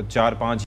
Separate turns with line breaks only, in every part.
4-5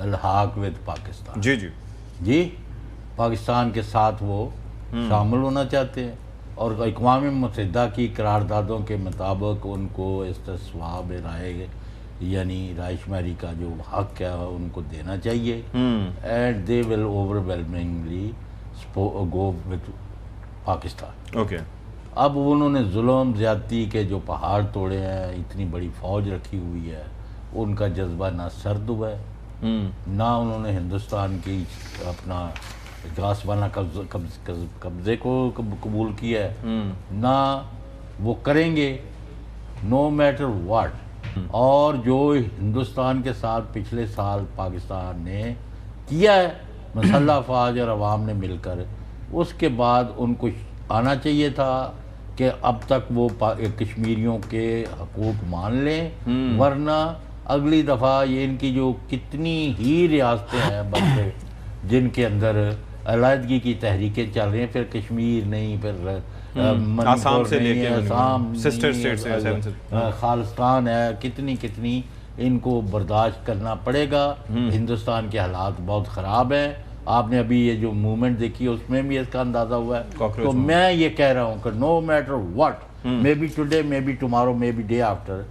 الحاق ود پاکستان.
جی جی
جی پاکستان کے ساتھ وہ شامل ہونا چاہتے ہیں اور اقوام متحدہ کی قراردادوں کے مطابق ان کو استصواب رائے یعنی رائے شماری کا جو حق ہے ان کو دینا چاہیے. And they will overwhelmingly go with Pakistan.
Okay.
اب انہوں نے ظلم زیادتی کے جو پہاڑ توڑے ہیں, اتنی بڑی فوج رکھی ہوئی ہے, ان کا جذبہ نہ سرد ہوا ہے, نہ انہوں نے ہندوستان کی اپنا غاصبانہ قبضے کو قبول کیا ہے, نہ وہ کریں گے نو میٹر واٹ. اور جو ہندوستان کے ساتھ پچھلے سال پاکستان نے کیا ہے مسلح افواج اور عوام نے مل کر, اس کے بعد ان کو آنا چاہیے تھا کہ اب تک وہ کشمیریوں کے حقوق مان لیں, ورنہ اگلی دفعہ یہ ان کی جو کتنی ہی ریاستیں ہیں بلکہ جن کے اندر علیحدگی کی تحریکیں چل رہی ہیں, پھر کشمیر نہیں, پھر
آسام سے لے کے
آسام
سسٹر اسٹیٹ سے
خالستان ہے, کتنی ان کو برداشت کرنا پڑے گا. ہندوستان کے حالات بہت خراب ہیں. آپ نے ابھی یہ جو موومنٹ دیکھی اس میں بھی اس کا اندازہ ہوا ہے. تو میں یہ کہہ رہا ہوں کہ no matter what, may be today, may be tomorrow, may be day after,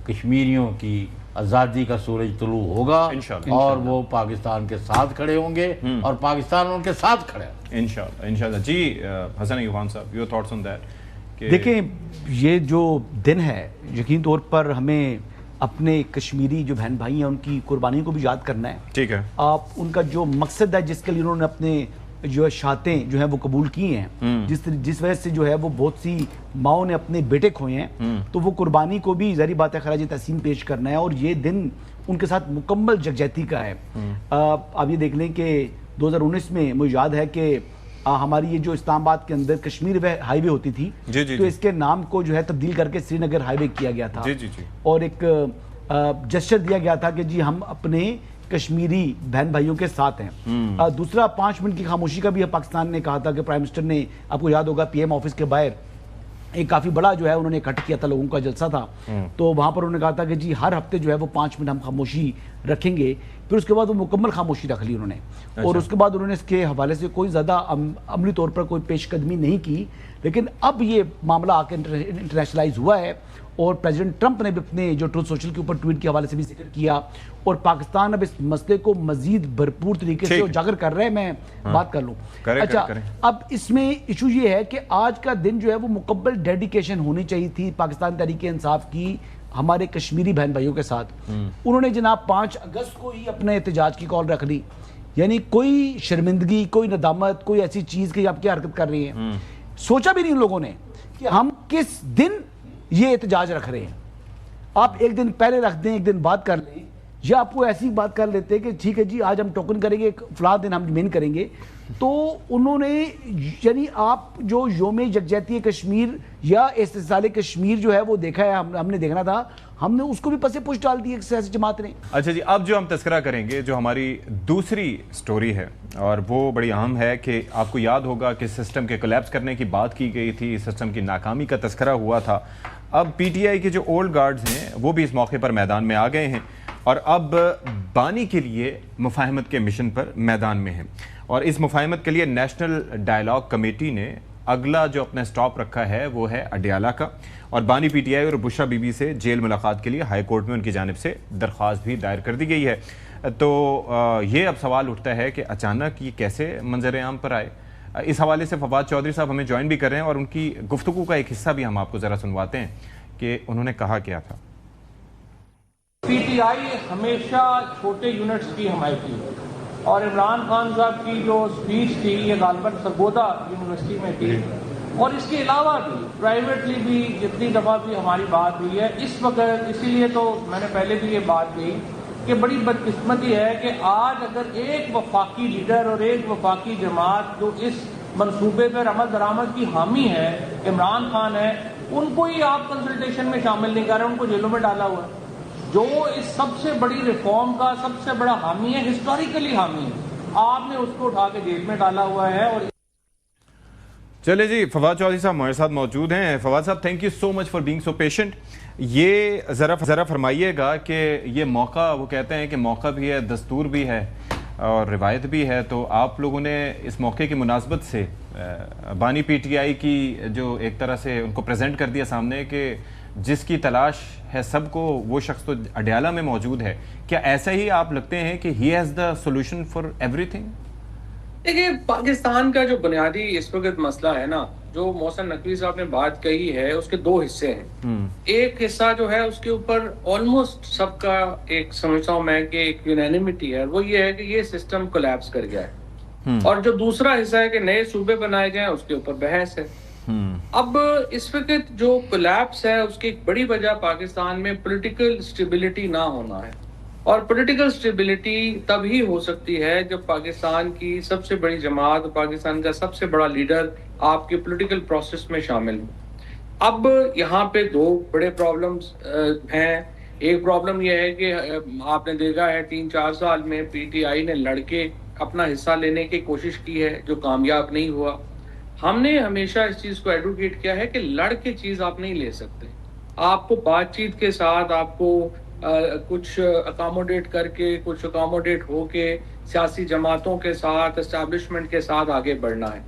کشمیریوں کی آزادی کا سورج طلوع ہوگا اور وہ پاکستان کے ساتھ کھڑے ہوں گے اور پاکستان ان کے ساتھ کھڑے ہیں
انشاءاللہ. جی حسن ایوب خان صاحب, یور تھاٹس آن دیٹ؟
دیکھیں یہ جو دن ہے یقین طور پر ہمیں اپنے کشمیری جو بہن بھائی ہیں ان کی قربانی کو بھی یاد کرنا ہے.
ٹھیک ہے.
آپ ان کا جو مقصد ہے جس کے لیے انہوں نے اپنے جو شہادتیں جو ہیں وہ قبول کی ہیں, جس وجہ سے جو ہے وہ بہت سی ماؤں نے اپنے بیٹے کھوئے ہیں, تو وہ قربانی کو بھی ظاہری بات ہے خراج تحسین پیش کرنا ہے. اور یہ دن ان کے ساتھ مکمل یکجہتی کا ہے. آپ یہ دیکھ لیں کہ 2019 میں مجھے یاد ہے کہ ہماری یہ جو اسلام آباد کے اندر کشمیر ہائی وے ہوتی تھی, تو اس کے نام کو جو ہے تبدیل کر کے سری نگر ہائی وے کیا گیا تھا, اور ایک جسچر دیا گیا تھا کہ جی ہم اپنے کشمیری بہن بھائیوں کے ساتھ ہیں. دوسرا 5 منٹ کی خاموشی کا بھی پاکستان نے کہا تھا کہ پرائم منسٹر نے, آپ کو یاد ہوگا پی ایم آفس کے باہر ایک کافی بڑا جو ہے انہوں نے اکٹھ کیا تھا, لوگوں کا جلسہ تھا, تو وہاں پر انہوں نے کہا تھا کہ جی ہر ہفتے جو ہے وہ 5 منٹ ہم خاموشی رکھیں گے. پھر اس کے بعد وہ مکمل خاموشی رکھ لی انہوں نے, اور اس کے بعد انہوں نے اس کے حوالے سے کوئی زیادہ عملی طور پر کوئی پیش قدمی نہیں کی. لیکن اب یہ معاملہ آ کے انٹرنیشنلائز ہوا ہے, اور پریزیڈنٹ ٹرمپ نے بھی اپنے جو ٹروتھ سوشل کے اوپر ٹویٹ کے حوالے سے بھی ذکر کیا, اور پاکستان اب اس مسئلے کو مزید بھرپور طریقے سے اجاگر کر رہے ہیں. میں بات کر لوں, اچھا اب اس میں ایشو یہ ہے کہ آج کا دن جو ہے وہ مکمل ڈیڈیکیشن ہونی چاہیے تھی پاکستان تحریک انصاف کی ہمارے کشمیری بہن بھائیوں کے ساتھ. انہوں نے جناب 5 اگست کو ہی اپنے احتجاج کی کال رکھ لی, یعنی کوئی شرمندگی, کوئی ندامت, کوئی ایسی چیز کہ آپ کیا حرکت کر رہی ہیں, سوچا بھی نہیں ان لوگوں نے کہ ہم کس دن یہ احتجاج رکھ رہے ہیں. آپ ایک دن پہلے رکھ دیں, ایک دن بعد کر لیں, یا آپ کو ایسی بات کر لیتے کہ ٹھیک ہے جی آج ہم ٹوکن کریں گے, فلاں دن ہم مین کریں گے. تو انہوں نے یعنی آپ جو یوم یکجہتی کشمیر یا استحصال کشمیر جو ہے وہ دیکھا ہے, ہم نے دیکھنا تھا, ہم نے اس کو بھی پس پش ڈال دی ایک سیاسی جماعت نے.
اچھا جی, اب جو ہم تذکرہ کریں گے جو ہماری دوسری سٹوری ہے, اور وہ بڑی اہم ہے کہ آپ کو یاد ہوگا کہ سسٹم کے کولیپس کرنے کی بات کی گئی تھی, سسٹم کی ناکامی کا تذکرہ ہوا تھا. اب پی ٹی آئی کے جو اولڈ گارڈز ہیں وہ بھی اس موقع پر میدان میں آ گئے ہیں, اور اب بانی کے لیے مفاہمت کے مشن پر میدان میں ہیں. اور اس مفاہمت کے لیے نیشنل ڈائیلاگ کمیٹی نے اگلا جو اپنا سٹاپ رکھا ہے وہ ہے اڈیالہ کا, اور بانی پی ٹی آئی اور بشرا بی بی سے جیل ملاقات کے لیے ہائی کورٹ میں ان کی جانب سے درخواست بھی دائر کر دی گئی ہے. تو یہ اب سوال اٹھتا ہے کہ اچانک یہ کیسے منظر عام پر آئے. اس حوالے سے فواد چودھری صاحب ہمیں جوائن بھی کر رہے ہیں, اور ان کی گفتگو کا ایک حصہ بھی ہم آپ کو ذرا سنواتے ہیں کہ انہوں نے کہا کیا تھا.
پی ٹی آئی ہمیشہ چھوٹے یونٹس کی حمایت کی, اور عمران خان صاحب کی جو اسپیچ تھی یہ غالباً سرگودا یونیورسٹی میں تھی, اور اس کے علاوہ بھی پرائیویٹلی بھی جتنی دفعہ بھی ہماری بات ہوئی ہے اس وقت. اسی لیے تو میں نے پہلے بھی یہ بات کہی کہ بڑی بدقسمتی ہے کہ آج اگر ایک وفاقی لیڈر اور ایک وفاقی جماعت جو اس منصوبے پر عمل درآمد کی حامی ہے, عمران خان ہے, ان کو ہی آپ کنسلٹیشن میں شامل نہیں کر رہے, ان کو جیلوں میں ڈالا ہوا ہے. جو اس سب سے بڑی ریفارم کا سب سے بڑا حامی ہے, ہسٹوریکلی حامی ہے, آپ نے اس کو اٹھا کے جیل میں ڈالا ہوا ہے. اور
چلے جی، فواد چودھری صاحب ہمارے ساتھ موجود ہیں. فواد صاحب، thank you so much for being so patient. یہ ذرا فرمائیے گا کہ یہ موقع، وہ کہتے ہیں کہ موقع بھی ہے، دستور بھی ہے اور روایت بھی ہے، تو آپ لوگوں نے اس موقع کی مناسبت سے بانی پی ٹی آئی کی جو ایک طرح سے ان کو پریزنٹ کر دیا سامنے کہ جس کی تلاش ہے سب کو، وہ شخص تو اڈیالہ میں موجود ہے. کیا ایسا ہی آپ لگتے ہیں کہ he has the solution for every thing?
دیکھیے، پاکستان کا جو بنیادی اس وقت مسئلہ ہے نا، جو محسن نقوی صاحب نے بات کہی ہے، اس کے دو حصے ہیں. ایک حصہ جو ہے اس کے اوپر آلموسٹ سب کا ایک سمجھتا ہوں میں کہ ایک یونینیمٹی ہے، وہ یہ ہے کہ یہ سسٹم کولیپس کر گیا ہے. اور جو دوسرا حصہ ہے کہ نئے صوبے بنائے جائیں، اس کے اوپر بحث ہے. اب اس وقت جو کولیپس ہے اس کی ایک بڑی وجہ پاکستان میں پولیٹیکل اسٹیبلٹی نہ ہونا ہے. اور پولیٹیکل اسٹیبلٹی تب ہی ہو سکتی ہے جب پاکستان کی سب سے بڑی جماعت، پاکستان کا سب سے بڑا لیڈر آپ کے پولیٹیکل پروسیس میں شامل ہو. اب یہاں پہ دو بڑے پرابلمز ہیں. ایک پرابلم یہ ہے کہ آپ نے دیکھا ہے 3-4 سال میں پی ٹی آئی نے لڑ کے اپنا حصہ لینے کی کوشش کی ہے، جو کامیاب نہیں ہوا. ہم نے ہمیشہ اس چیز کو ایڈوکیٹ کیا ہے کہ لڑ کے چیز آپ نہیں لے سکتے. آپ کو بات چیت کے ساتھ، آپ کو کچھ اکاموڈیٹ کر کے، کچھ اکاموڈیٹ ہو کے سیاسی جماعتوں کے ساتھ، اسٹیبلشمنٹ کے ساتھ آگے بڑھنا ہے.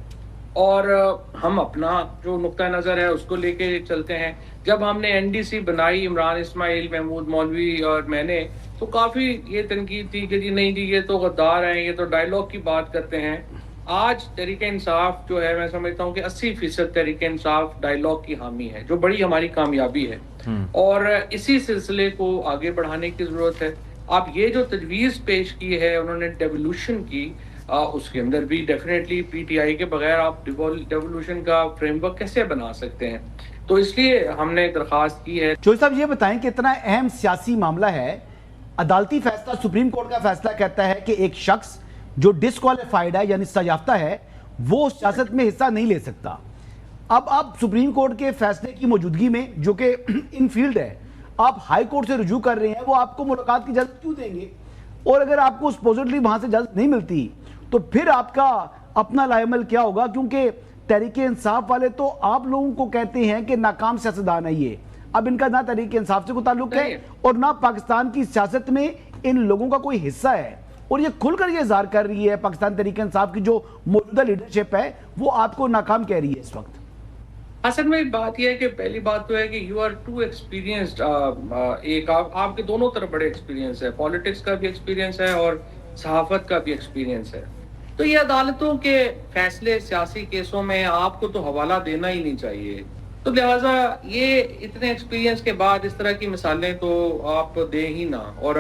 اور ہم اپنا جو نقطہ نظر ہے اس کو لے کے چلتے ہیں. جب ہم نے این ڈی سی بنائی، عمران اسماعیل، محمود مولوی اور میں نے، تو کافی یہ تنقید تھی کہ جی نہیں جی یہ تو غدار ہیں، یہ تو ڈائیلاگ کی بات کرتے ہیں. آج تحریک انصاف جو ہے، میں سمجھتا ہوں کہ 80% تحریک انصاف ڈائیلاگ کی حامی ہے، جو بڑی ہماری کامیابی ہے. اور اسی سلسلے کو آگے بڑھانے کی ضرورت ہے. اب یہ جو تجویز پیش کی ہے انہوں نے ڈیولوشن کی، اس کے اندر بھی ڈیفینیٹلی پی ٹی آئی کے بغیر آپ ڈیولوشن کا فریم ورک کیسے بنا سکتے ہیں؟ تو اس لیے ہم نے درخواست کی ہے.
چودھری صاحب یہ بتائیں کہ اتنا اہم سیاسی معاملہ ہے، عدالتی فیصلہ، سپریم کورٹ کا فیصلہ کہتا ہے کہ ایک شخص جو ڈسکوالیفائیڈ ہے یعنی سزا یافتہ ہے وہ سیاست میں حصہ نہیں لے سکتا. اب آپ سپریم کورٹ کے فیصلے کی موجودگی میں، جو کہ ان فیلڈ ہے، آپ ہائی کورٹ سے رجوع کر رہے ہیں، وہ آپ کو ملاقات کی اجازت کیوں دیں گے؟ اور اگر آپ کو سپوزٹلی وہاں سے اجازت نہیں ملتی تو پھر آپ کا اپنا لائے عمل کیا ہوگا؟ کیونکہ تحریک انصاف والے تو آپ لوگوں کو کہتے ہیں کہ ناکام سیاستدان ہے یہ. اب ان کا نہ تحریک انصاف سے کوئی تعلق ہے اور نہ پاکستان کی سیاست میں ان لوگوں کا کوئی حصہ ہے. اور یہ کھل کر یہ اظہار کر رہی ہے پاکستان تحریک انصاف کی جو موجودہ لیڈرشپ ہے، وہ آپ کو ناکام کہہ رہی ہے اس وقت.
اصل میں بات یہ ہے کہ پہلی بات تو ہے کہ یو آر ٹو ایکسپیرینسڈ. ایک آپ کے دونوں طرف بڑے ایکسپیرینس ہے، پالیٹکس کا بھی ایکسپیرینس ہے اور صحافت کا بھی ایکسپیرینس ہے. تو یہ عدالتوں کے فیصلے سیاسی کیسوں میں آپ کو تو حوالہ دینا ہی نہیں چاہیے. تو لہٰذا یہ اتنے ایکسپیرینس کے بعد اس طرح کی مثالیں تو آپ دیں ہی نہ. اور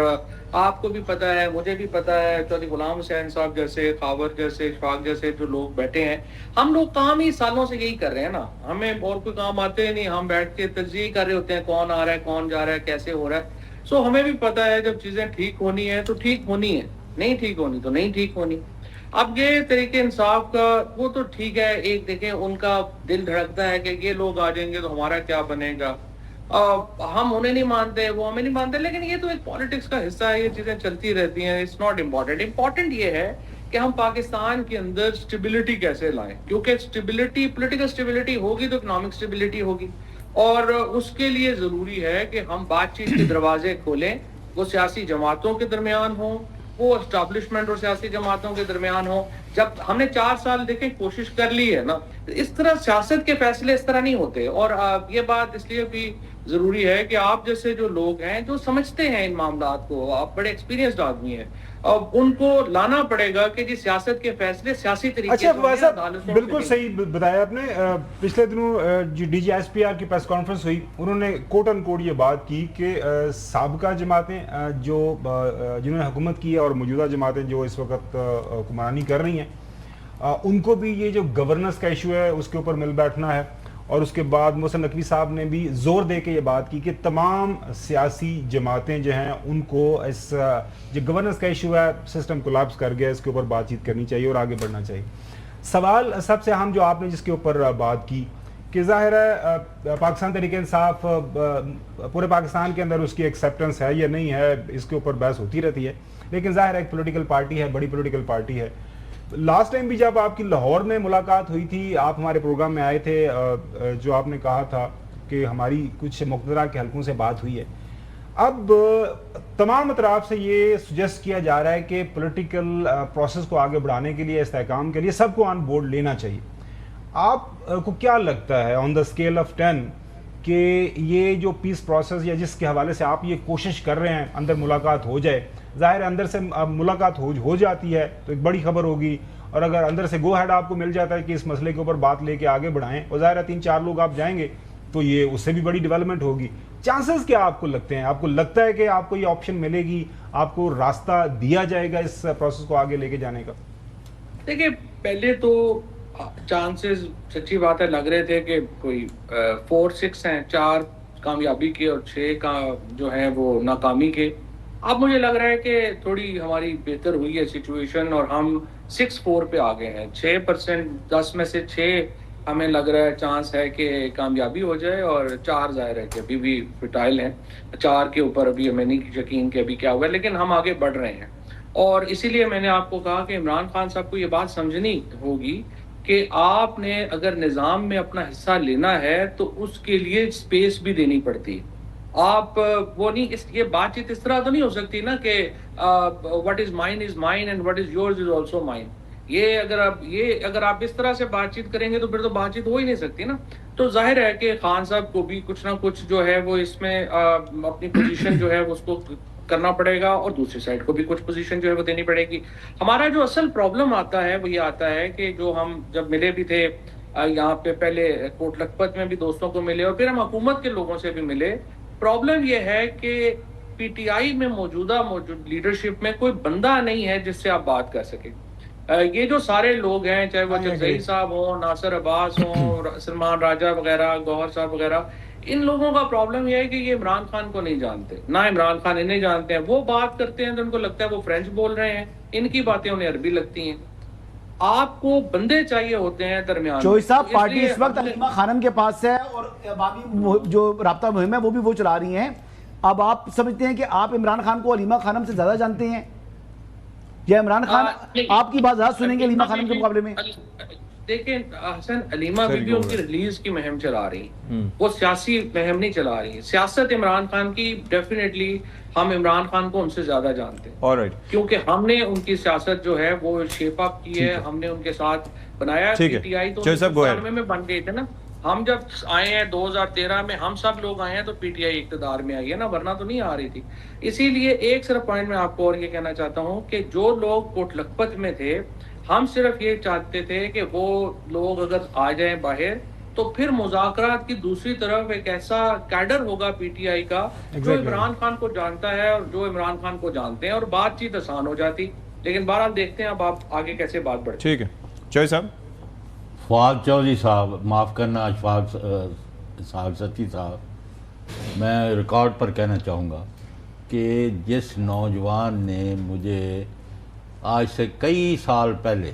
آپ کو بھی پتہ ہے، مجھے بھی پتہ ہے، چودھری غلام حسین صاحب جیسے، خاور جیسے، اشفاق جیسے جو لوگ بیٹھے ہیں، ہم لوگ کام ہی سالوں سے یہی کر رہے ہیں نا. ہمیں اور کوئی کام آتے ہی نہیں، ہم بیٹھ کے تجزیہ کر رہے ہوتے ہیں کون آ رہا ہے، کون جا رہا ہے، کیسے ہو رہا ہے. سو ہمیں بھی پتہ ہے جب چیزیں ٹھیک ہونی ہے تو ٹھیک ہونی ہے، نہیں ٹھیک ہونی تو نہیں ٹھیک ہونی. اب یہ طریقے انصاف کا وہ تو ٹھیک ہے، ایک دیکھیں ان کا دل دھڑکتا ہے کہ یہ لوگ آ جائیں گے تو ہمارا کیا بنے گا. ہم انہیں نہیں مانتے، وہ ہمیں نہیں مانتے، لیکن یہ تو ایک پالیٹکس کا حصہ ہے، یہ چیزیں چلتی رہتی ہیں. It's not important. امپورٹنٹ یہ ہے کہ ہم پاکستان کے اندر اسٹیبلٹی کیسے لائیں، کیونکہ اسٹیبلٹی، پولیٹیکل اسٹیبلٹی ہوگی تو اکنامک اسٹیبلٹی ہوگی. اور اس کے لیے ضروری ہے کہ ہم بات چیت کے دروازے کھولیں، وہ سیاسی جماعتوں کے درمیان ہوں، وہ اسٹیبلشمنٹ اور سیاسی جماعتوں کے درمیان ہوں. جب ہم نے 4 سال دیکھیں کوشش کر لی ہے نا، اس طرح سیاست کے فیصلے اس طرح نہیں ہوتے. اور یہ بات اس لیے بھی ضروری ہے کہ آپ جیسے جو لوگ ہیں جو سمجھتے ہیں ان معاملات کو، آپ بڑے ایکسپیرینسڈ آدمی ہیں، اب ان کو لانا پڑے گا کہ جی سیاست کے فیصلے سیاسی طریقے سے.
اچھا فواد صاحب، بالکل صحیح بتایا آپ نے. پچھلے دنوں D G S P R کی پریس کانفرنس ہوئی، انہوں نے کوٹ ان کوٹ یہ بات کی کہ سابقہ جماعتیں جو جنہوں نے حکومت کی ہے اور موجودہ جماعتیں جو اس وقت حکمرانی کر رہی ہیں، ان کو بھی یہ جو گورننس کا ایشو ہے اس کے اوپر مل بیٹھنا ہے. اور اس کے بعد محسن نقوی صاحب نے بھی زور دے کے یہ بات کی کہ تمام سیاسی جماعتیں جو ہیں ان کو اس جو گورننس کا ایشو ہے، سسٹم کولیپس کر گیا، اس کے اوپر بات چیت کرنی چاہیے اور آگے بڑھنا چاہیے. سوال سب سے اہم جو آپ نے جس کے اوپر بات کی کہ ظاہر ہے پاکستان تحریک انصاف پورے پاکستان کے اندر اس کی ایکسیپٹنس ہے یا نہیں ہے، اس کے اوپر بحث ہوتی رہتی ہے، لیکن ظاہر ہے ایک پولیٹیکل پارٹی ہے، بڑی پولیٹیکل پارٹی ہے. لاسٹ ٹائم بھی جب آپ کی لاہور میں ملاقات ہوئی تھی، آپ ہمارے پروگرام میں آئے تھے، جو آپ نے کہا تھا کہ ہماری کچھ مقتدرہ کے حلقوں سے بات ہوئی ہے. اب تمام اطراف سے یہ سجیسٹ کیا جا رہا ہے کہ پولیٹیکل پروسیس کو آگے بڑھانے کے لیے، استحکام کے لیے سب کو آن بورڈ لینا چاہیے. آپ کو کیا لگتا ہے آن دا اسکیل آف 10 کہ یہ جو پیس پروسیس یا جس کے حوالے سے آپ یہ کوشش کر رہے ہیں اندر ملاقات ہو جائے، ظاہر ہے اندر سے ملاقات ہو جاتی ہے تو ایک بڑی خبر ہوگی، اور اگر اندر سے گو ہیڈ آپ کو مل جاتا ہے کہ اس مسئلے کے اوپر بات لے کے آگے بڑھائیں، اور ظاہر ہے 3-4 لوگ آپ جائیں گے تو یہ اس سے بھی بڑی ڈیولپمنٹ ہوگی. چانسز کیا آپ کو لگتے ہیں؟ آپ کو لگتا ہے کہ آپ کو یہ آپشن ملے گی، آپ کو راستہ دیا جائے گا اس پروسیس کو آگے لے کے جانے کا؟
دیکھیں، پہلے تو چانسز سچی بات ہے لگ رہے تھے کہ کوئی 4-6 ہیں، 4 کامیابی کے اور 6 کا جو ہیں وہ ناکامی کے. اب مجھے لگ رہا ہے کہ تھوڑی ہماری بہتر ہوئی ہے سچویشن، اور ہم 6-4 پہ آ گئے ہیں. 6%، 10 میں سے 6 ہمیں لگ رہا ہے چانس ہے کہ کامیابی ہو جائے، اور 4 ظاہر ہے کہ ابھی بھی فٹائل ہیں. 4 کے اوپر ابھی ہمیں نہیں یقین کہ ابھی کیا ہوا ہے، لیکن ہم آگے بڑھ رہے ہیں. اور اسی لیے میں نے آپ کو کہا کہ عمران خان صاحب کو یہ بات سمجھنی ہوگی کہ آپ نے اگر نظام میں اپنا حصہ لینا ہے تو اس کے لیے اسپیس بھی دینی پڑتی. آپ وہ نہیں، یہ بات چیت اس طرح تو نہیں ہو سکتی نا کہ what is mine is mine and what is yours is also mine. یہ اگر آپ اس طرح سے بات چیت کریں گے تو پھر تو بات چیت ہو ہی نہیں سکتی نا. تو ظاہر ہے کہ خان صاحب کو بھی کچھ نہ کچھ جو ہے وہ اس میں اپنی پوزیشن جو ہے اس کو کرنا پڑے گا، اور دوسری سائڈ کو بھی کچھ پوزیشن جو ہے وہ دینی پڑے گی. ہمارا جو اصل پرابلم آتا ہے وہ یہ آتا ہے کہ جو ہم جب ملے بھی تھے یہاں پہ، پہلے کوٹ لکھپت میں بھی دوستوں کو ملے اور پھر ہم حکومت کے لوگوں سے بھی ملے، پرابلم یہ ہے کہ پی ٹی آئی میں موجود لیڈرشپ میں کوئی بندہ نہیں ہے جس سے آپ بات کر سکیں. یہ جو سارے لوگ ہیں، چاہے وہ جزئی صاحب ہوں، ناصر عباس ہوں، سلمان راجہ وغیرہ، گوہر صاحب وغیرہ، ان لوگوں کا پرابلم یہ ہے کہ یہ عمران خان کو نہیں جانتے، نہ عمران خان انہیں جانتے ہیں. وہ بات کرتے ہیں تو ان کو لگتا ہے وہ فرینچ بول رہے ہیں، ان کی باتیں انہیں عربی لگتی ہیں. آپ کو بندے چاہیے ہوتے ہیں درمیان.
چوئی صاحب، پارٹی اس وقت علیمہ خانم کے پاس ہے اور عوامی جو رابطہ مہم ہے وہ بھی وہ چلا رہی ہیں. اب آپ سمجھتے ہیں کہ آپ عمران خان کو علیمہ خانم سے زیادہ جانتے ہیں، یا عمران خان آپ کی بات زیادہ سنیں گے علیمہ خانم کے مقابلے میں؟
دیکھیں حسن، علیمہ بھی ان کی ریلیز کی مہم چلا رہی ہیں، وہ سیاسی مہم نہیں چلا رہی ہیں. سیاست عمران خان کی ڈیفینیٹلی ہم عمران خان کو ان سے زیادہ جانتے ہیں، کیونکہ ہم نے ان کی سیاست جو ہے وہ شیپ اپ کی ہے، ہم نے ان کے ساتھ بنایا. پی ٹی آئی تو 1996 میں بن گئی تھے نا، ہم جب آئے ہیں 2013 میں، ہم سب لوگ آئے ہیں تو پی ٹی آئی اقتدار میں آئی ہے نا، ورنہ تو نہیں آ رہی تھی. اسی لیے ایک صرف پوائنٹ میں آپ کو اور یہ کہنا چاہتا ہوں کہ جو لوگ کوٹ لکھپت میں تھے، ہم صرف یہ چاہتے تھے کہ وہ لوگ اگر آ جائیں باہر تو پھر مذاکرات کی دوسری طرف ایک ایسا کیڈر ہوگا پی ٹی آئی کا جو عمران خان کو جانتا ہے اور جو عمران خان کو جانتے ہیں، اور بات چیت آسان ہو جاتی. لیکن بہرحال دیکھتے ہیں اب آپ آگے کیسے بات بڑھتی.
ٹھیک ہے چوئی صاحب.
فواد چودھری صاحب، معاف کرنا اشفاق ستی صاحب، میں ریکارڈ پر کہنا چاہوں گا کہ جس نوجوان نے مجھے آج سے کئی سال پہلے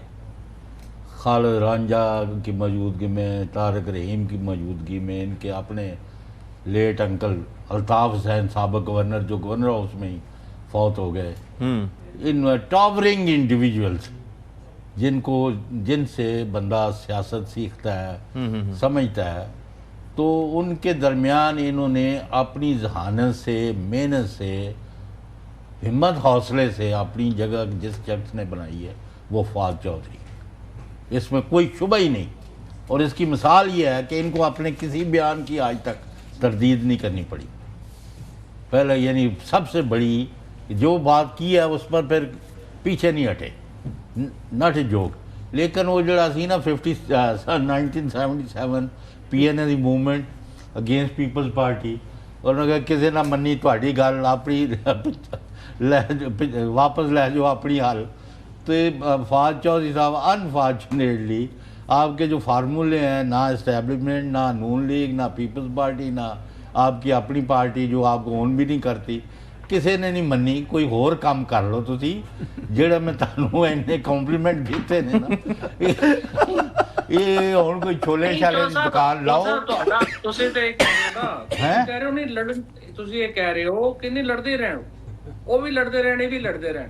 خالد رانجھا کی موجودگی میں، طارق رحیم کی موجودگی میں، ان کے اپنے لیٹ انکل الطاف حسین سابق گورنر جو گورنر ہاؤس میں ہی فوت ہو گئے، ان ٹاورنگ انڈیویجولز جن سے بندہ سیاست سیکھتا ہے، سمجھتا ہے، تو ان کے درمیان انہوں نے اپنی ذہانت سے، محنت سے، ہمت حوصلے سے اپنی جگہ جس شخص نے بنائی ہے وہ فواد چودھری، اس میں کوئی شبہ ہی نہیں. اور اس کی مثال یہ ہے کہ ان کو اپنے کسی بیان کی آج تک تردید نہیں کرنی پڑی. پہلے یعنی سب سے بڑی جو بات کی ہے اس پر پھر پیچھے نہیں ہٹے، ناٹ اے جوک. لیکن وہ جڑا سی نا 1977 پی این اے دی موومنٹ اگینسٹ پیپلز پارٹی، اور اگر کسی نہ منی تہاڈی گل اپنی واپس لے جو اپنی حل. تو فواد چودھری صاحب انفارچونیٹلی آپ کے جو فارمولے ہیں، نہ اسٹیبلشمنٹ، نہ نون لیگ، نہ پیپلز پارٹی، نہ آپ کی اپنی پارٹی جو آپ کو اون بھی نہیں کرتی، کسی نے نہیں منی. کوئی اور کام کر لو تسی جڑا میں تانوں اینے کمپلیمنٹ دیتے نے نا، یہ ہن کوئی چھولے چھالے دی دکان لاؤ.
تسی تے کہہ رہے ہو نہیں لڑن، تسی یہ کہہ رہے ہو کہ نہیں لڑدے رہن، وہ بھی لڑدے رہنے بھی لڑدے رہن.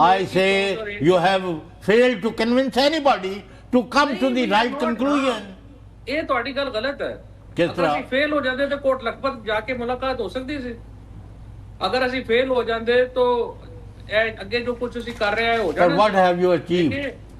I say you have failed to convince anybody to come to the right conclusion.
ਇਹ ਤੁਹਾਡੀ ਗੱਲ ਗਲਤ ਹੈ।
ਕਿਸ ਤਰ੍ਹਾਂ?
ਅਗਰ ਅਸੀਂ ਫੇਲ ਹੋ ਜਾਂਦੇ ਤਾਂ ਕੋਟ ਲਖਪਤ ਜਾ ਕੇ ਮੁਲਾਕਾਤ ਹੋ ਸਕਦੀ ਸੀ। ਅਗਰ ਅਸੀਂ ਫੇਲ ਹੋ ਜਾਂਦੇ ਤਾਂ ਅੱਗੇ ਜੋ ਕੁਝ ਅਸੀਂ ਕਰ ਰਹੇ ਹਾਂ ਹੋ ਜਾਣਾ।
But what have you achieved?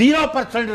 0%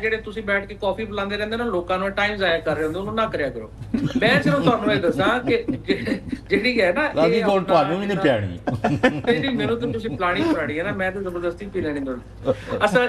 ਜਿਹੜੇ ਤੁਸੀਂ ਬੈਠ ਕੇ ਕਾਫੀ ਪਿਲਾਉਂਦੇ ਰਹਿੰਦੇ ਨਾ ਲੋਕਾਂ ਨੂੰ ਟਾਈਮ ਜ਼ਾਇਆ ਕਰ ਰਹੇ ਹੁੰਦੇ ਉਹਨੂੰ ਨਾ ਕਰਿਆ ਕਰੋ। ਮੈਂ ਸਿਰਫ ਤੁਹਾਨੂੰ ਇਹ ਦੱਸਾਂ ਕਿ ਜਿਹੜੀ ਹੈ ਨਾ
ਰਾਜੀ ਕੋਲ ਤੁਹਾਨੂੰ ਵੀ ਨਹੀਂ ਪਿਆਣੀ।
ਨਹੀਂ ਮੈਨੂੰ ਤਾਂ ਤੁਸੀਂ ਪਲਾਣੀ ਪੁਰਾਣੀ ਹੈ ਨਾ, ਮੈਂ ਤਾਂ ਜ਼ਬਰਦਸਤੀ ਪੀ ਲੈਣੀ ਤੁਹਾਡੀ। ਅਸਲ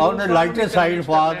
on the lighter side Fahd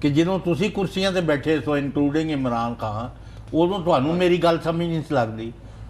ਕਿ ਜਦੋਂ ਤੁਸੀਂ ਕੁਰਸੀਆਂ ਤੇ ਬੈਠੇ ਸੋ ਇਨਕਲੂਡਿੰਗ ਇਮਰਾਨ ਖਾਨ ਉਦੋਂ ਤੁਹਾਨੂੰ ਮੇਰੀ ਗੱਲ ਸਮਝ ਨਹੀਂ ਲੱਗਦੀ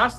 10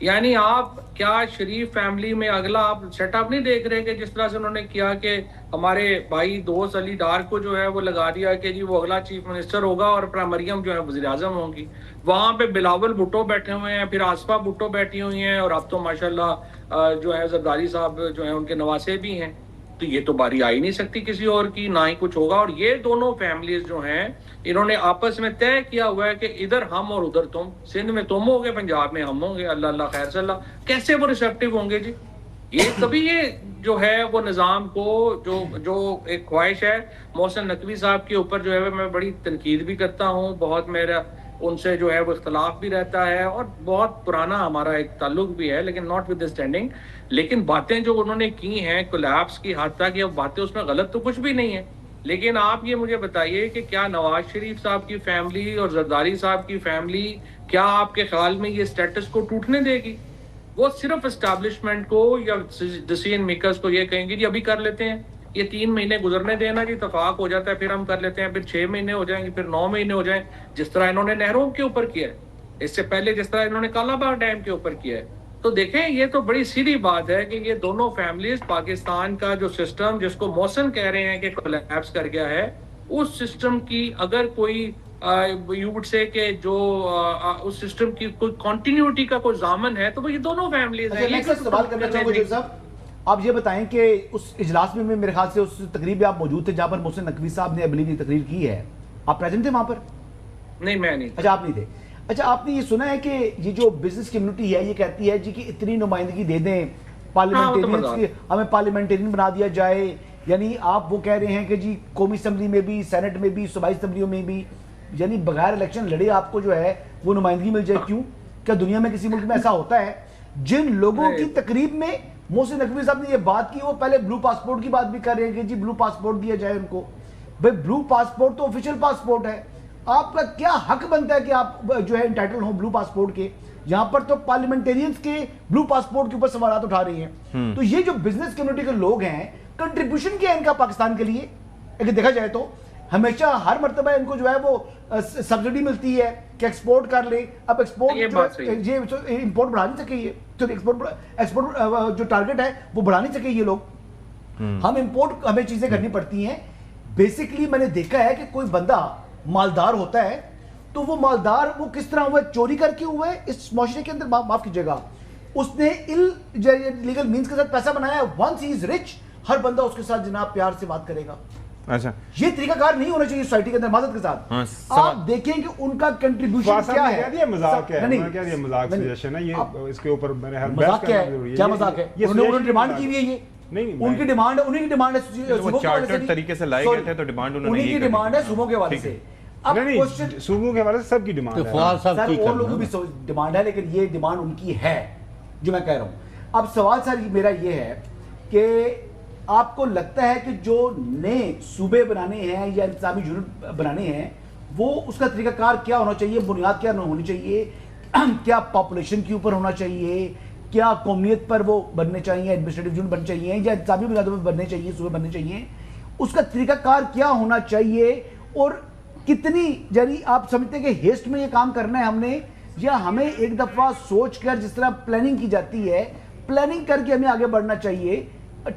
یعنی آپ کیا شریف فیملی میں اگلا آپ سیٹ اپ نہیں دیکھ رہے کہ جس طرح سے انہوں نے کیا کہ ہمارے بھائی دوست علی ڈار کو جو ہے وہ لگا دیا کہ جی وہ اگلا چیف منسٹر ہوگا اور اپنا مریم جو ہے وزیر اعظم ہوں گی. وہاں پہ بلاول بھٹو بیٹھے ہوئے ہیں, پھر آصفہ بھٹو بیٹھی ہوئی ہیں, اور اب تو ماشاءاللہ جو ہے زرداری صاحب جو ہیں ان کے نواسے بھی ہیں. تو یہ تو باری آ ہی نہیں سکتی کسی اور کی, نہ ہی کچھ ہوگا. اور یہ دونوں فیملیز جو ہیں انہوں نے آپس میں طے کیا ہوا ہے کہ ادھر ہم اور ادھر تم, سندھ میں تم ہوگے, پنجاب میں ہم ہوں گے. اللہ اللہ خیر صلی اللہ. کیسے وہ ریسیپٹیو ہوں گے جی؟ یہ کبھی یہ جو ہے وہ نظام کو جو ایک خواہش ہے محسن نقوی صاحب کے اوپر جو ہے میں بڑی تنقید بھی کرتا ہوں, بہت میرا ان سے جو ہے وہ اختلاف بھی رہتا ہے اور بہت پرانا ہمارا ایک تعلق بھی ہے, لیکن ناٹ ود اسٹینڈنگ. لیکن باتیں جو انہوں نے کی ہیں کولیپس کی حد تک, یہ باتیں اس میں غلط تو کچھ بھی نہیں ہے. لیکن آپ یہ مجھے بتائیے کہ کیا نواز شریف صاحب کی فیملی اور زرداری صاحب کی فیملی کیا آپ کے خیال میں یہ سٹیٹس کو ٹوٹنے دے گی؟ وہ صرف اسٹیبلشمنٹ کو یا ڈیسیژن میکرز کو یہ کہیں گے جی ابھی کر لیتے ہیں, یہ 3 مہینے گزرنے دینا جی, اتفاق ہو جاتا ہے پھر ہم کر لیتے ہیں, پھر 6 مہینے ہو جائیں گے, پھر 9 مہینے ہو جائیں, جس طرح انہوں نے نہروں کے اوپر کیا ہے, اس سے پہلے جس طرح انہوں نے کالا باغ ڈیم کے اوپر کیا ہے. تو دیکھیں یہ تو بڑی سیدھی بات ہے کہ یہ دونوں فیملیز پاکستان کا جو سسٹم جس کو محسن کہہ رہے ہیں کہ کولیپس کر گیا ہے, اس سسٹم کی اگر کوئی یو وڈ سے کہ جو اس سسٹم کی کوئی کنٹینیوٹی کا کوئی ضامن ہے تو وہ یہ دونوں فیملیز ہیں.
میں سوال کرنا چاہوں گا صاحب, آپ یہ بتائیں کہ اس اجلاس میں میرے خیال سے اس تقریب میں آپ موجود تھے جہاں پر محسن نقوی صاحب نے ابلی کی تقریر کی ہے, آپ پریزنٹ تھے وہاں پر؟
نہیں میں نہیں.
اچھا آپ نہیں تھے. اچھا آپ نے یہ سنا ہے کہ یہ جو بزنس کمیونٹی ہے یہ کہتی ہے جی کہ اتنی نمائندگی دے دیں پارلیمنٹیرینز کی, ہمیں پارلیمنٹیرین بنا دیا جائے. یعنی آپ وہ کہہ رہے ہیں کہ جی قومی اسمبلی میں بھی, سینٹ میں بھی, صوبائی اسمبلیوں میں بھی, یعنی بغیر الیکشن لڑے آپ کو جو ہے وہ نمائندگی مل جائے. کیوں؟ کیا دنیا میں کسی ملک میں ایسا ہوتا ہے؟ جن لوگوں کی تقریب میں محسن نقوی صاحب نے یہ بات کی وہ پہلے بلو پاسپورٹ کی بات بھی کر رہے ہیں کہ جی بلو پاسپورٹ دیا جائے ان کو. بھئی بلو پاسپورٹ تو آفیشیل پاسپورٹ ہے, آپ کا کیا حق بنتا ہے کہ آپ جو ہے انٹائٹل ہوں بلو پاسپورٹ کے؟ یہاں پر تو پارلیمنٹیرینز کے بلو پاسپورٹ کے اوپر سوالات اٹھا رہی ہیں. تو یہ جو بزنس کمیونٹی کے لوگ ہیں, کنٹریبیوشن کیا ہے ان کا پاکستان کے لیے اگر دیکھا جائے تو؟ ہمیشہ ہر مرتبہ ان کو جو ہے وہ سبسڈی ملتی ہے کہ ایکسپورٹ کر لیں. اب ایکسپورٹ یہ امپورٹ بڑھا نہیں سکے, یہ تو ایکسپورٹ جو ٹارگٹ ہے وہ بڑھا نہیں سکے یہ لوگ. ہم امپورٹ ہمیں چیزیں کرنی پڑتی ہیں. بیسکلی میں نے دیکھا ہے کہ کوئی بندہ مالدار ہوتا ہے تو وہ مالدار وہ کس طرح ہوا ہے, چوری کر کے ہوا ہے اس معاشرے کے اندر, معاف کیجیے گا, اس نے لیگل مینز کے ساتھ پیسہ بنایا. ونس ہی از رچ, ہر بندہ اس کے ساتھ جناب پیار سے بات کرے گا.
اچھا
یہ طریقہ کار نہیں ہونا چاہیے سوسائٹی کے اندر معذرت کے ساتھ. آپ دیکھیں کہ ان کا کنٹریبیوشن کیا ہے.
یہ مذاق ہے, انہوں نے کہہ دیا مذاق سجیشن ہے, یہ اس کے اوپر میں نے ہر
مذاق کیا ہے, کیا مذاق ہے؟ انہوں نے ڈیمانڈ کی ہوئی ہے, یہ ان کی ڈیمانڈ ہے, انہیں کی ڈیمانڈ ہے,
وہ چارٹرڈ طریقے سے لائے گئے تھے تو ڈیمانڈ انہوں نے
انہیں کی ڈیمانڈ ہے صوبوں کے حوالے سے. اب
صوبوں کے حوالے سے سب کی ڈیمانڈ ہے,
سر اور لوگوں کی ڈیمانڈ ہے, لیکن یہ ڈیمانڈ ان کی ہے جو میں کہہ رہا ہوں. اب سوال سر میرا یہ ہے کہ آپ کو لگتا ہے کہ جو نئے صوبے بنانے ہیں یا انتظامی یونٹ بنانے ہیں وہ اس کا طریقہ کار کیا ہونا چاہیے, بنیاد کیا ہونی چاہیے, کیا پاپولیشن کے اوپر ہونا چاہیے, کیا قومیت پر وہ بننے چاہیے, ایڈمنسٹریٹو یونٹ بننے چاہیے یا انتظامی بنیادوں پر بننے چاہیے, صوبے بننے چاہیے, اس کا طریقہ کار کیا ہونا چاہیے, اور کتنی یعنی آپ سمجھتے ہیں کہ ہیسٹ میں یہ کام کرنا ہے ہم نے, یا ہمیں ایک دفعہ سوچ کر جس طرح پلاننگ کی جاتی ہے پلاننگ کر کے ہمیں آگے بڑھنا چاہیے؟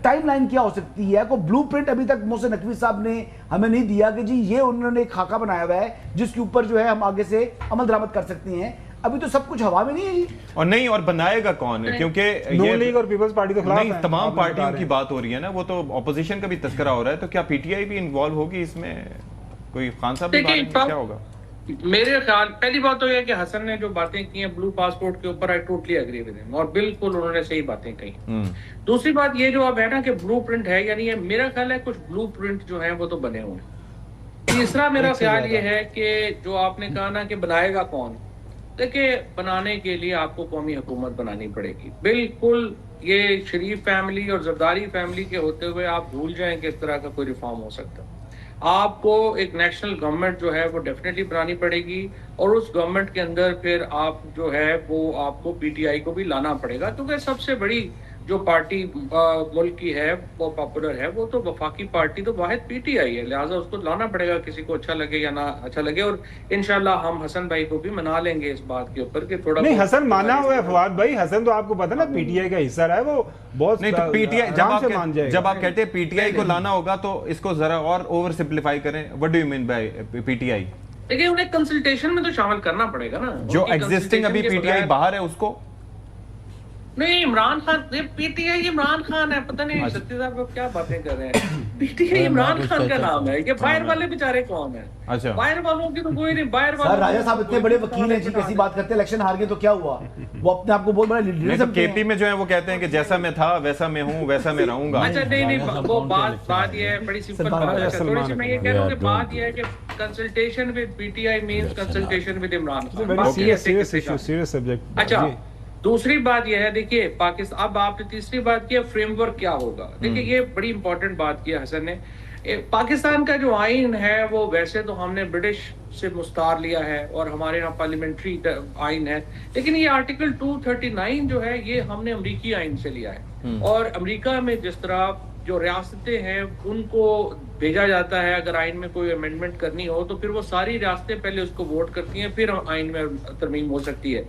ٹائم لائن کیا ہو سکتی ہے؟ کوئی بلو پرنٹ ابھی تک محسن نقوی صاحب نے ہمیں نہیں دیا کہ جی یہ انہوں نے ایک خاکہ بنایا ہوا ہے جس کے اوپر جو ہے ہم آگے سے عمل درآمد کر سکتے ہیں. ابھی تو سب کچھ ہوا میں نہیں ہے جی.
اور نہیں, اور بنائے گا کون ہے؟ کیونکہ
نون لیگ اور پیپلز پارٹی تو خلاف
نہیں, تمام پارٹیوں کی بات ہو رہی ہے نا, وہ تو اپوزیشن کا بھی تذکرہ ہو رہا ہے, تو کیا پی ٹی آئی بھی انوالو ہوگی اس میں؟ کوئی خان صاحب کیا ہوگا؟
میرے خیال پہلی بات تو یہ کہ حسن نے جو باتیں کی ہیں بلو پاسپورٹ کے اوپر, آئی ٹوٹلی اگری ود ہم, اور بالکل انہوں نے صحیح باتیں کہی. دوسری بات یہ جو اب ہے نا کہ بلو پرنٹ ہے, یعنی یہ میرا خیال ہے کچھ بلو پرنٹ جو ہیں وہ تو بنے ہوئے ہیں. تیسرا میرا خیال یہ ہے کہ جو آپ نے کہا نا کہ بنائے گا کون, دیکھیں بنانے کے لیے آپ کو قومی حکومت بنانی پڑے گی. بالکل یہ شریف فیملی اور زرداری فیملی کے ہوتے ہوئے آپ بھول جائیں کہ اس طرح کا کوئی ریفارم ہو سکتا ہے. آپ کو ایک نیشنل گورنمنٹ جو ہے وہ ڈیفینیٹلی بنانی پڑے گی, اور اس گورنمنٹ کے اندر پھر آپ جو ہے وہ آپ کو پی ٹی آئی کو بھی لانا پڑے گا, کیونکہ سب سے بڑی جو پارٹی ملک کی ہے وہ پاپولر ہے، وہ تو وفاقی پارٹی تو واحد پی ٹی آئی ہے، لہٰذا اس کو لانا پڑے گا، کسی کو اچھا لگے یا نہ اچھا لگے. اور انشاءاللہ ہم حسن بھائی کو بھی منا لیں گے اس بات کے اوپر کہ تھوڑا
نہیں حسن مانا ہوا ہے فواد بھائی، حسن تو آپ کو پتہ نا پی ٹی آئی کا حصہ رہا ہے، وہ بہت
نہیں تو پی ٹی آئی جب آپ کہتے ہیں پی ٹی آئی کو لانا ہوگا تو اس کو ذرا اور اوور سمپلیفائی کریں. What do you mean by P T I?
دیکھیں انہیں کنسلٹیشن میں تو شامل کرنا پڑے گا نا.
جو ایگزسٹنگ ابھی پی ٹی آئی باہر ہے اس کو
نہیں، Imran Khan P T I Imran Khan ہے، پتہ نہیں ستی صاحب کو کیا باتیں کر رہے ہیں. P T I Imran Khan کا نام ہے، یہ باہر والے بیچارے کون ہیں؟
اچھا
باہر والوں کی تو کوئی نہیں. باہر
سر راجہ صاحب اتنے بڑے وکیل ہیں جی، کیسی بات کرتے ہیں، الیکشن ہار گئے تو کیا ہوا؟ وہ اپنے آپ کو بہت بڑا
نہیں تو کے پی میں جو ہے وہ کہتے ہیں کہ جیسا میں تھا ویسا میں ہوں ویسا میں رہوں گا.
اچھا نہیں وہ بات یہ ہے بڑی سمپل بات ہے. تھوڑی سی میں یہ کہہ رہا ہوں کہ بات یہ ہے کہ consultation with P T I means consultation with Imran Khan.
Serious subject.
اچھا دوسری بات یہ ہے، دیکھیے پاکستان، اب آپ نے تیسری بات کی ہے فریم ورک کیا ہوگا. دیکھیے یہ بڑی امپورٹنٹ بات کی ہے حسن نے. پاکستان کا جو آئین ہے وہ ویسے تو ہم نے برٹش سے مستعار لیا ہے اور ہمارے یہاں پارلیمنٹری آئین ہے، لیکن یہ آرٹیکل 239 جو ہے یہ ہم نے امریکی آئین سے لیا ہے. اور امریکہ میں جس طرح جو ریاستیں ہیں ان کو بھیجا جاتا ہے اگر آئین میں کوئی امینڈمنٹ کرنی ہو تو پھر وہ ساری ریاستیں پہلے اس کو ووٹ کرتی ہیں، پھر آئین میں ترمیم ہو سکتی ہے.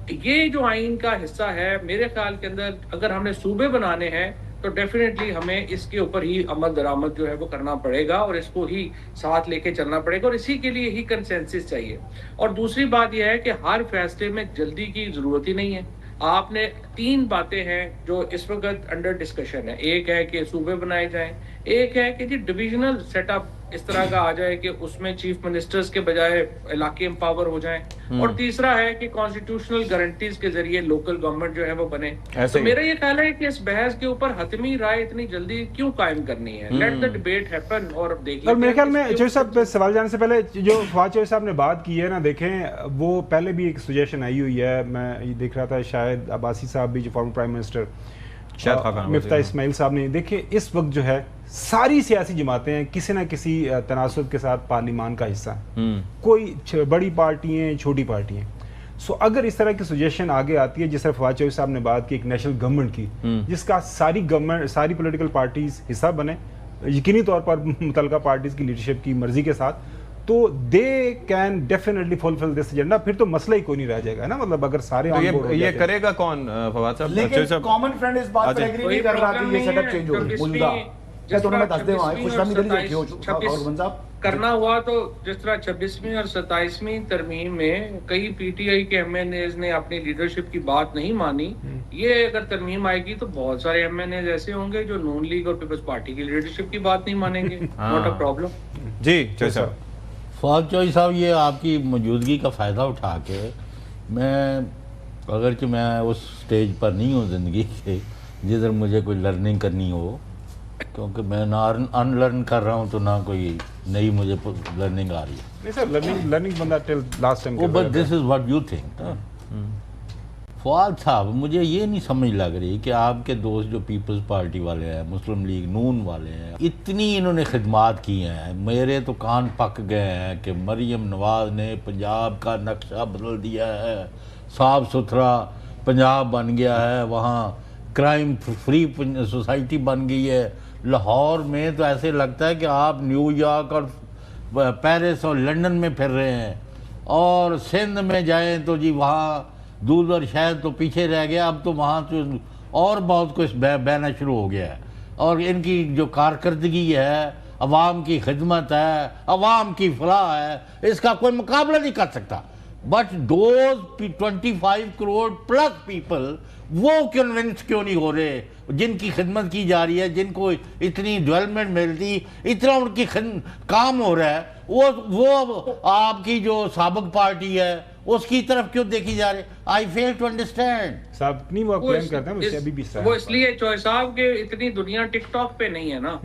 یہ جو آئین کا حصہ ہے میرے خیال کے اندر اگر ہم نے صوبے بنانے ہیں تو ڈیفینیٹلی ہمیں اس کے اوپر ہی عمل درآمد جو ہے وہ کرنا پڑے گا اور اس کو ہی ساتھ لے کے چلنا پڑے گا، اور اسی کے لیے ہی کنسنسس چاہیے. اور دوسری بات یہ ہے کہ ہر فیصلے میں جلدی کی ضرورت ہی نہیں ہے. آپ نے 3 باتیں ہیں جو اس وقت انڈر ڈسکشن ہے. ایک ہے کہ صوبے بنائے جائیں، ایک ہے کہ جی ڈویژنل سیٹ اپ اس طرح کا آ جائے کہ اس میں چیف منسٹرز کے بجائے علاقے امپاور ہو جائیں، اور تیسرا ہے کہ کانسٹیٹیوشنل گارنٹیز کے ذریعے لوکل گورنمنٹ جو ہے وہ بنے. تو میرا یہ خیال ہے کہ اس بحث کے اوپر حتمی رائے اتنی جلدی کیوں قائم کرنی ہے. لیٹ دا ڈیبیٹ ہیپن اور دیکھ.
اور میرے خیال میں چوہدری صاحب پہ سوال جانے سے پہلے جو فواد چوہدری صاحب نے بات کی ہے نا، دیکھیں وہ پہلے بھی ایک سجیشن آئی ہوئی ہے، میں یہ دیکھ رہا تھا شاید عباسی صاحب بھی جو فارمر پرائم منسٹر مفتاح اسماعیل صاحب نے، دیکھیں اس وقت جو ہے ساری سیاسی جماعتیں کسی نہ کسی تناسب کے ساتھ پارلیمان کا حصہ ہیں، کوئی بڑی پارٹی ہیں چھوٹی پارٹی ہیں. سو اگر اس طرح کی سجیشن آگے آتی ہے جس طرح فواد چوہدری صاحب نے بات کی ایک نیشنل گورنمنٹ کی جس کا ساری پولیٹیکل پارٹیز حصہ بنے یقینی طور پر متعلقہ پارٹیز کی لیڈرشپ کی مرضی کے ساتھ، تو they can definitely fulfil this agenda. پھر تو مسئلہ ہی کوئی نہیں رہ جائے گا نا، مطلب اگر سارے
یہ کرے گا کون فواد صاحب؟
لیکن کامن فرینڈ اس بات پر ایگری نہیں کر رہا کہ یہ سیٹ اپ چینج ہو موجودہ
کرنا ہوا. تو جس طرح 26ویں اور 27ویں ترمیم میں کئی پی ٹی آئی کے ایم این ایز نے اپنی لیڈرشپ کی بات نہیں مانی، یہ اگر ترمیم آئے گی تو بہت سارے ایم این ایز ایسے ہوں گے جو نون لیگ اور پیپلز پارٹی کی لیڈرشپ کی بات نہیں مانیں گے. Not a problem.
جی چوہدری صاحب.
فواد چوہدری صاحب یہ آپ کی موجودگی کا فائدہ اٹھا کے میں، اگرچہ میں اس سٹیج پر نہیں ہوں زندگی کے جدھر مجھے کوئی لرننگ کرنی ہو، کیونکہ میں نہ ان لرن کر رہا ہوں تو نہ کوئی نئی مجھے لرننگ آ رہی ہے.
نہیں سر لرننگ بندہ till last time.
But this is what you think. Fawad صاحب مجھے یہ نہیں سمجھ لگ رہی کہ آپ کے دوست جو پیپلز پارٹی والے ہیں، مسلم لیگ نون والے ہیں، اتنی انہوں نے خدمات کی ہیں. میرے تو کان پک گئے ہیں کہ مریم نواز نے پنجاب کا نقشہ بدل دیا ہے، صاف ستھرا پنجاب بن گیا ہے، وہاں کرائم فری سوسائٹی بن گئی ہے. لاہور میں تو ایسے لگتا ہے کہ آپ نیو یارک اور پیرس اور لنڈن میں پھر رہے ہیں، اور سندھ میں جائیں تو جی وہاں دودھ اور شہد تو پیچھے رہ گیا، اب تو وہاں تو اور بہت کچھ بہنا شروع ہو گیا ہے. اور ان کی جو کارکردگی ہے، عوام کی خدمت ہے، عوام کی فلاح ہے، اس کا کوئی مقابلہ نہیں کر سکتا. But those 25 crore plus people وہ کنونس کیوں نہیں ہو رہے جن کی خدمت کی جا رہی ہے، جن کو اتنی ڈیولپمنٹ ملتی، اتنا ان کی کام ہو رہا ہے، وہ آپ کی جو سابق پارٹی ہے اس کی طرف کیوں دیکھی جا رہی؟ آئی فیل ٹو انڈرسٹینڈ.
صاحب نہیں وہ کلیم کرتے ہیں مجھے ابھی بھی
وہ اس لیے چوہدری صاحب کے اتنی دنیا ٹک ٹاک پہ نہیں ہے نا.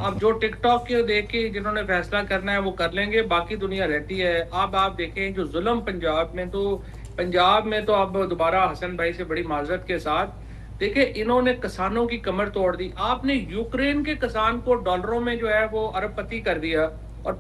اب جو ٹک ٹاک کے دیکھ کے جنہوں نے فیصلہ کرنا ہے وہ کر لیں گے، باقی دنیا رہتی ہے. اب آپ دیکھیں جو ظلم پنجاب میں تو اب دوبارہ حسن بھائی سے بڑی معذرت کے ساتھ دیکھیں انہوں نے کسانوں کی کمر توڑ دی. آپ نے یوکرین کے کسان کو ڈالروں میں جو ہے وہ ارب پتی کر دیا، اور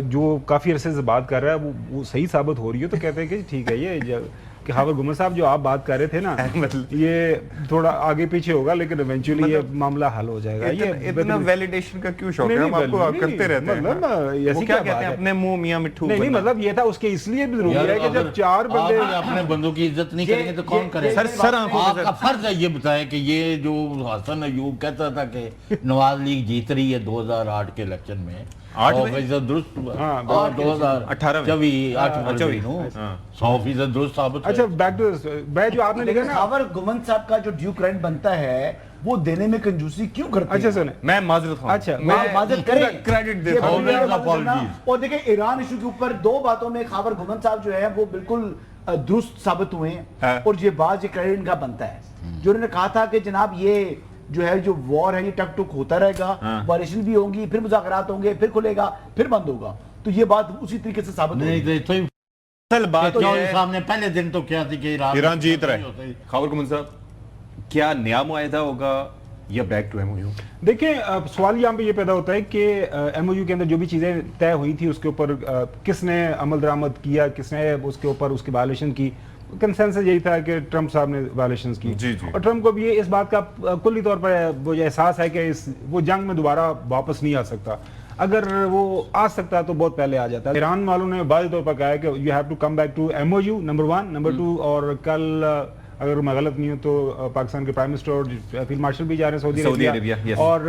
جو کافی عرصے سے بات کر رہا ہے وہ صحیح ثابت ہو رہی ہے تو کہتے ہیں کہ ٹھیک ہے یہ کہ خاور گمن صاحب جو آپ بات کر رہے تھے نا یہ تھوڑا آگے پیچھے ہوگا لیکن ایونچولی یہ معاملہ حل ہو جائے گا. یہ
اتنا ویلیڈیشن کا کیوں شوق ہے؟ ہم آپ کو کرتے رہتے ہیں.
مطلب ایسی کیا بات ہے
اپنے منہ میاں مٹھو.
نہیں مطلب یہ تھا اس کے اس لیے بھی ضروری ہے کہ جب 4 بندے
اپنے بندوں کی عزت نہیں کریں گے تو کون کرے؟
سر
آپ کا فرض ہے یہ بتائیں کہ یہ جو حسن ایوب کہتا تھا کہ نواز لیگ جیت رہی ہے 2008 کے الیکشن میں 100% درست ہوا اور 2018 100% درست ثابت.
اچھا بیک ٹو میں جو آپ نے لکھا نا
خاور گمن صاحب کا جو ڈیو کرنٹ بنتا ہے وہ دینے میں کنجوسی کیوں کرتے ہیں؟
اچھا سنیں
میں معذرت خواہ.
اچھا
معذرت کریں
کریڈٹ
یہ
دیتا
بڑی اور دیکھیں ایران ایشو کے اوپر 2 باتوں میں خاور گمن صاحب جو ہے وہ بالکل درست ثابت ہوئے ہیں اور یہ بات یہ کریڈٹ ان کا بنتا ہے جو انہوں نے کہا تھا کہ جناب یہ جو ہے جو وار ہے یہ ٹک ٹک ہوتا رہے گا وائلیشن بھی ہوں گی پھر مذاکرات ہوں گے پھر کھلے گا پھر بند ہوگا تو یہ بات اسی طریقے سے ثابت ہوئی.
اصل بات
صاحب نے پہلے دن تو کیا تھی کہ
ایران جیت رہے. خاور گمن صاحب کیا نیا معاہدہ ہوگا یا back to M O U?
دیکھیں سوال یہاں پہ یہ پیدا ہوتا ہے کہ ایم او یو کے اندر جو بھی چیزیں طے ہوئی تھی اس کے اوپر کس نے عمل درآمد کیا, کس نے اس کے اوپر اس کی وائلیشن کی. کنسنسس یہی تھا کہ ٹرمپ صاحب نے وائلیشنز کی اور ٹرمپ کو بھی اس بات کا کلی طور پر وہ احساس ہے کہ وہ جنگ میں دوبارہ واپس نہیں آ سکتا. اگر وہ آ سکتا تو بہت پہلے آ جاتا. ایران والوں نے واضح طور پر کہا ہے کہ you have to come back to M O U number 1 number 2 اور کل اگر میں غلط نہیں ہوں تو پاکستان کے پرائم منسٹر اور فیلڈ مارشل بھی جا رہے ہیں سعودی عربیہ اور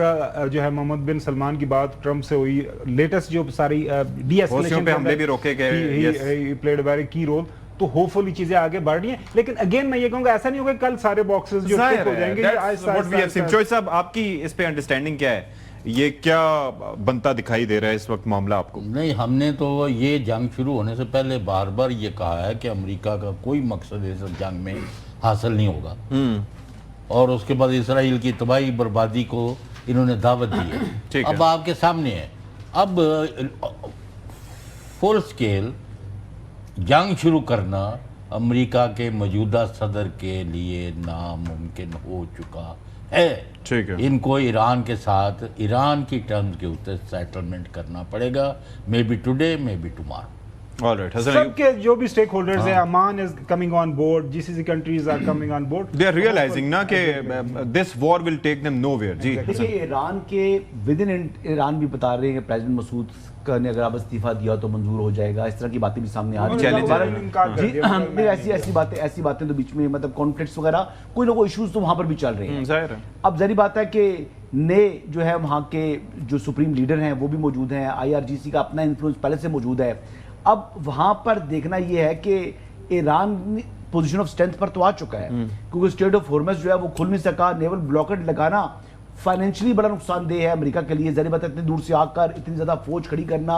جو ہے محمد بن سلمان کی بات ٹرمپ سے ہوئی. لیٹسٹ جو ساری ڈی ایسکیلیشن پہ حملے بھی روکے گئے پلیڈ اے ویری کی رول تو ہوپ فلی چیزیں آگے بڑھ رہی ہیں. لیکن اگین میں یہ کہوں گا ایسا نہیں ہوگا کل سارے باکسز جو ٹک ہو جائیں گے.
چوئی صاحب آپ کی اس پہ انڈرسٹینڈنگ کیا ہے؟ یہ کیا بنتا دکھائی دے رہا ہے اس وقت معاملہ آپ کو؟
نہیں ہم نے تو یہ جنگ شروع ہونے سے پہلے بار بار یہ کہا ہے کہ امریکہ کا کوئی مقصد اس جنگ میں حاصل نہیں ہوگا اور اس کے بعد اسرائیل کی تباہی بربادی کو انہوں نے دعوت دی ہے. اب آپ کے سامنے ہے اب فل سکیل جنگ شروع کرنا امریکہ کے موجودہ صدر کے لیے ناممکن ہو چکا ہے. ان کو ایران کے ساتھ ایران کی ٹرمز کے اوپر سیٹلمنٹ کرنا پڑے گا, may be today may be tomorrow.
سب کے جو بھی سٹیک ہولڈرز ہیں Oman is coming on board, G C C countries are coming on board.
They are realizing نا کہ دس وار ول ٹیک دیم نو ویئر. جی
دیکھیں ایران کے ود ان ایران بھی بتا رہے ہیں کہ پریزیڈنٹ مسعود نے اگر آپ استعفیٰ دیا تو منظور ہو جائے گا, اس طرح کی باتیں بھی سامنے آ رہی ہیں. ایسی باتیں تو بیچ میں مطلب کانفلکٹس وغیرہ کوئی نہ کوئی ایشوز تو وہاں پر بھی چل رہے ہیں. اب ظاہری بات ہے کہ نئے جو ہے وہاں کے جو سپریم لیڈر ہیں وہ بھی موجود ہیں, IRGC کا اپنا انفلوئنس پہلے سے موجود ہے. اب وہاں پر دیکھنا یہ ہے کہ ایران پوزیشن آف اسٹرینتھ پر تو آ چکا ہے کیونکہ اسٹریٹ آف ہارمز جو ہے وہ کھل نہیں سکا. نیول بلاکڈ لگانا فائنینشلی بڑا نقصان دہ ہے امریکہ کے لیے. ظاہر بات ہے اتنی دور سے آ کر اتنی زیادہ فوج کھڑی کرنا,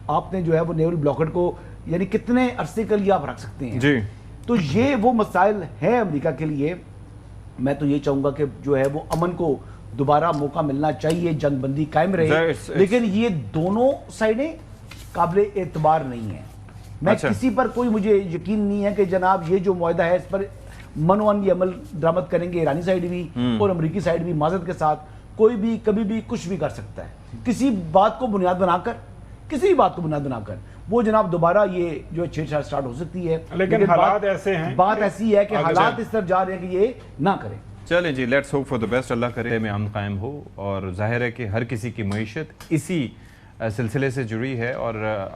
آپ نے جو ہے وہ نیول بلاکڈ کو یعنی کتنے عرصے کے لیے آپ رکھ سکتے ہیں. تو یہ وہ مسائل ہیں امریکہ کے لیے. میں تو یہ چاہوں گا کہ جو ہے وہ امن کو دوبارہ موقع ملنا چاہیے, جنگ بندی قائم رہے, لیکن یہ دونوں سائڈیں قابل اعتبار نہیں ہیں. میں کسی پر کوئی مجھے یقین نہیں ہے کہ جناب یہ جو معاہدہ ہے اس پر منوان یہ عمل درآمد کریں گے ایرانی سائڈ بھی اور امریکی سائڈ بھی. معذرت کے ساتھ کوئی بھی کبھی بھی کچھ بھی کر سکتا ہے کسی بات کو بنیاد بنا کر, کسی بھی بات کو بنیاد بنا کر وہ جناب دوبارہ یہ جو چھیڑ چھاڑ سٹارٹ ہو سکتی ہے.
لیکن حالات ایسے ہیں,
بات ایسی ہے کہ حالات اس طرف جا رہے ہیں کہ یہ نہ کریں.
چلیں جی, let's hope for the best. اللہ کرے میں امن قائم ہو اور ظاہر ہے کہ ہر کسی کی معیشت اسی سلسلے سے جڑی ہے اور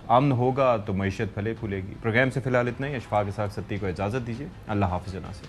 امن ہوگا تو معیشت پھلے پھولے گی. پروگرام سے فی الحال اتنا ہی. اشفاق اسحاق ستی کو اجازت دیجیے. اللہ حافظ جناب سے.